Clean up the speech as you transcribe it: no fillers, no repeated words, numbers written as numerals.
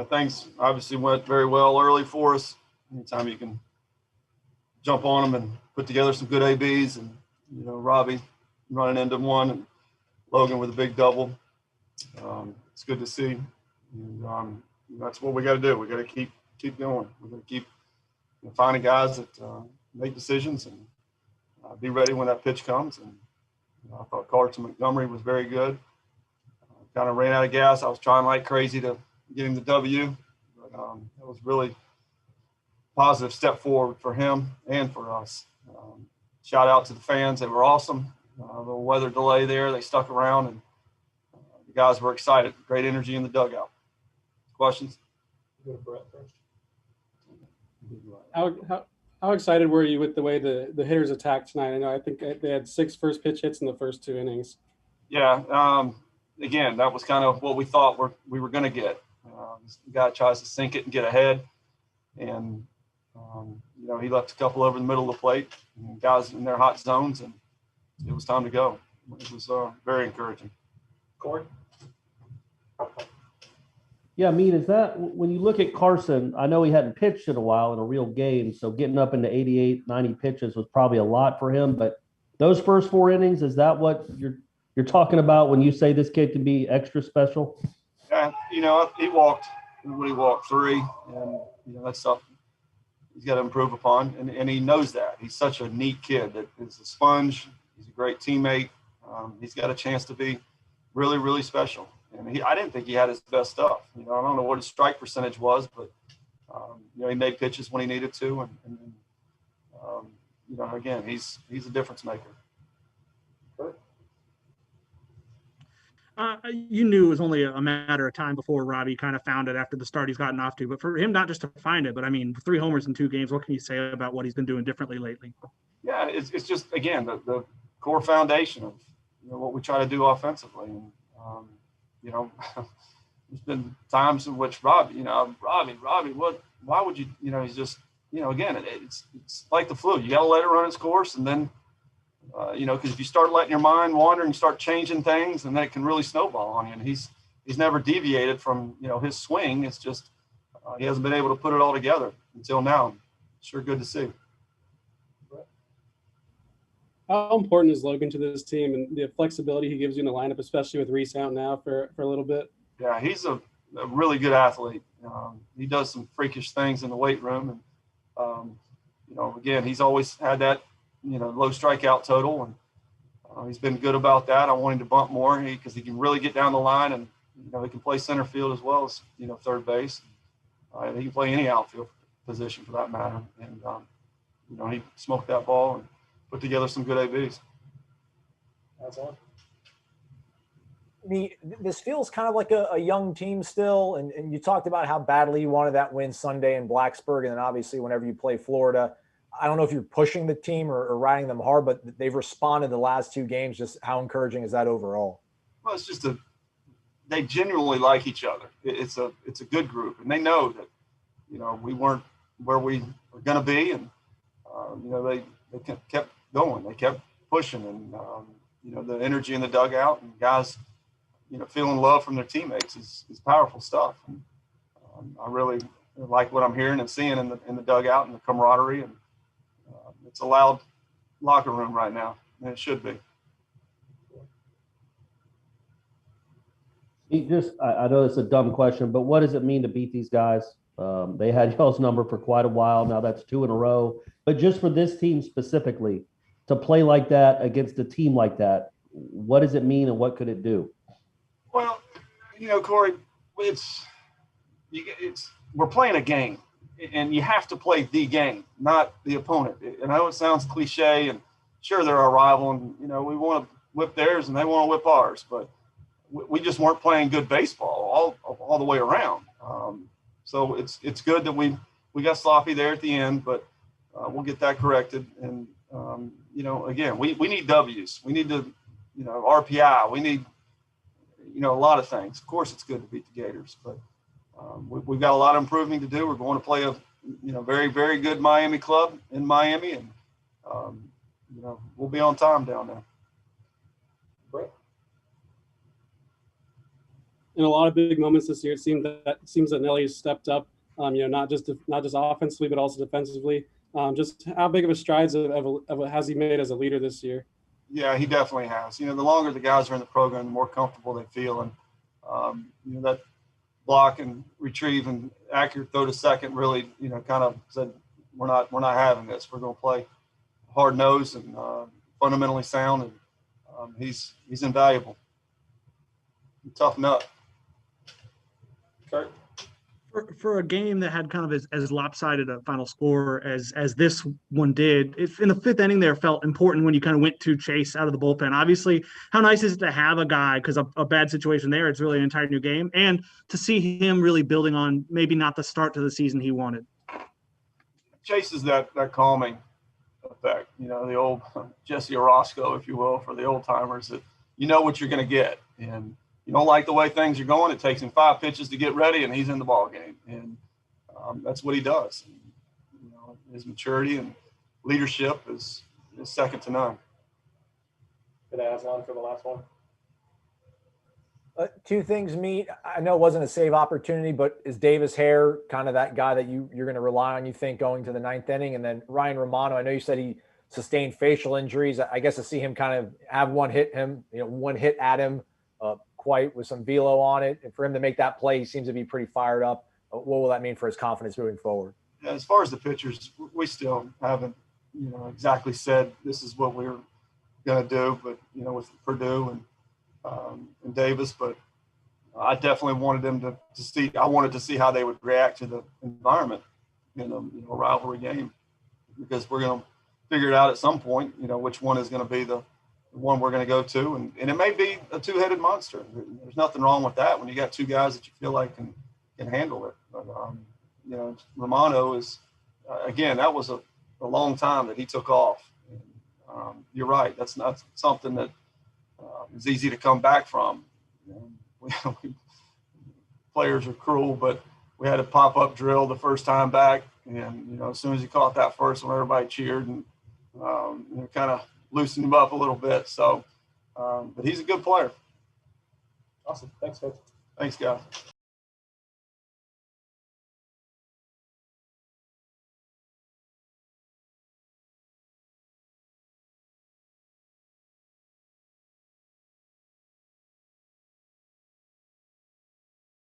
things obviously went very well early for us. Anytime you can jump on them and put together some good ABs, and Robbie running into one and Logan with a big double. It's good to see. And, that's what we got to do. We got to keep going. We got to keep finding guys that make decisions and be ready when that pitch comes. And I thought Carson Montgomery was very good. Kind of ran out of gas. I was trying like crazy to get him the W, but it was really positive step forward for him and for us. Shout out to the fans. They were awesome. A little weather delay there. They stuck around, and the guys were excited. Great energy in the dugout. Questions? Go to Brett first. How excited were you with the way the hitters attacked tonight? I think they had 6 first pitch hits in the first 2 innings. Yeah. Again, that was kind of what we thought we were going to get. The guy tries to sink it and get ahead, and he left a couple over the middle of the plate, and guys in their hot zones, and it was time to go. It was very encouraging. Corey? Yeah, is that when you look at Carson, I know he hadn't pitched in a while in a real game, so getting up into 88, 90 pitches was probably a lot for him, but those first 4 innings, is that what you're talking about when you say this kid can be extra special? Yeah, he walked 3, and that's something he's got to improve upon, and he knows that. He's such a neat kid that is a sponge. He's a great teammate. He's got a chance to be really, really special. And I didn't think he had his best stuff. I don't know what his strike percentage was, but he made pitches when he needed to, and again, he's a difference maker. You knew it was only a matter of time before Robbie kind of found it after the start he's gotten off to. But for him not just to find it, but 3 homers in 2 games, what can you say about what he's been doing differently lately? Yeah, it's just, again, the core foundation of what we try to do offensively. And, there's been times in which Robbie, why would you, he's just, again, it's like the flu. You got to let it run its course, and then, because if you start letting your mind wander and you start changing things, and then it can really snowball on you. And he's never deviated from, his swing. It's just he hasn't been able to put it all together until now. Sure good to see. How important is Logan to this team and the flexibility he gives you in the lineup, especially with Reese out now for a little bit? Yeah, he's a really good athlete. He does some freakish things in the weight room. And, again, he's always had that, low strikeout total. And he's been good about that. I want him to bump more because he can really get down the line, and, he can play center field as well as, third base. He can play any outfield position for that matter. And, he smoked that ball and put together some good ABs. That's all. This feels kind of like a young team still, and you talked about how badly you wanted that win Sunday in Blacksburg, and then obviously whenever you play Florida, I don't know if you're pushing the team or riding them hard, but they've responded the last 2 games. Just how encouraging is that overall? Well, it's just they genuinely like each other. It's a good group, and they know that we weren't where we were going to be, and they kept going. They kept pushing, and the energy in the dugout and guys, feeling love from their teammates is powerful stuff. And I really like what I'm hearing and seeing in the dugout and the camaraderie, and it's a loud locker room right now, and it should be. I know it's a dumb question, but what does it mean to beat these guys? They had y'all's number for quite a while. Now that's 2 in a row. But just for this team specifically, to play like that against a team like that, what does it mean and what could it do? Well, Corey, we're playing a game, and you have to play the game, not the opponent. And I know it sounds cliche, and sure they're our rival, and we want to whip theirs and they want to whip ours, but we just weren't playing good baseball all the way around. So it's good that we got sloppy there at the end, but we'll get that corrected. And again, we need W's. We need to RPI. We need a lot of things. Of course, it's good to beat the Gators, but we've got a lot of improving to do. We're going to play a very, very good Miami club in Miami, and we'll be on time down there. Brett? in a lot of big moments this year. It seems that Nelly's stepped up. Not just offensively, but also defensively. Just how big of a strides has he made as a leader this year? Yeah, he definitely has. The longer the guys are in the program, the more comfortable they feel, and that block and retrieve and accurate throw to second really, kind of said, we're not having this. We're going to play hard nosed and fundamentally sound, and he's invaluable. Tough nut. Kurt? For a game that had kind of as lopsided a final score as this one did, if in the fifth inning there felt important when you kind of went to Chase out of the bullpen. Obviously, how nice is it to have a guy, because a bad situation there, it's really an entire new game, and to see him really building on maybe not the start to the season he wanted. Chase is that calming effect, the old Jesse Orozco, if you will, for the old timers, that what you're going to get, and you don't like the way things are going, it takes him 5 pitches to get ready, and he's in the ball game. And that's what he does. His maturity and leadership is second to none. Did I ask one for the last one? Two things, Meat. I know it wasn't a save opportunity, but is Davis Hare kind of that guy that you're going to rely on, you think, going to the ninth inning? And then Ryan Romano, I know you said he sustained facial injuries. I guess to see him kind of have one hit at him, quite with some velo on it, and for him to make that play, he seems to be pretty fired up. What will that mean for his confidence moving forward? Yeah, as far as the pitchers, we still haven't, exactly said this is what we're going to do, but with Purdue and Davis, but I definitely wanted them to see. I wanted to see how they would react to the environment in a rivalry game, because we're going to figure it out at some point. Which one is going to be the one we're going to go to, and it may be a two-headed monster. There's nothing wrong with that when you got two guys that you feel like can handle it. But Romano is again, that was a long time that he took off. And, you're right. That's not something that is easy to come back from. Players are cruel, but we had a pop-up drill the first time back, and as soon as he caught that first one, everybody cheered and kind of loosened him up a little bit. So, but he's a good player. Awesome. Thanks, Coach. Thanks, guys.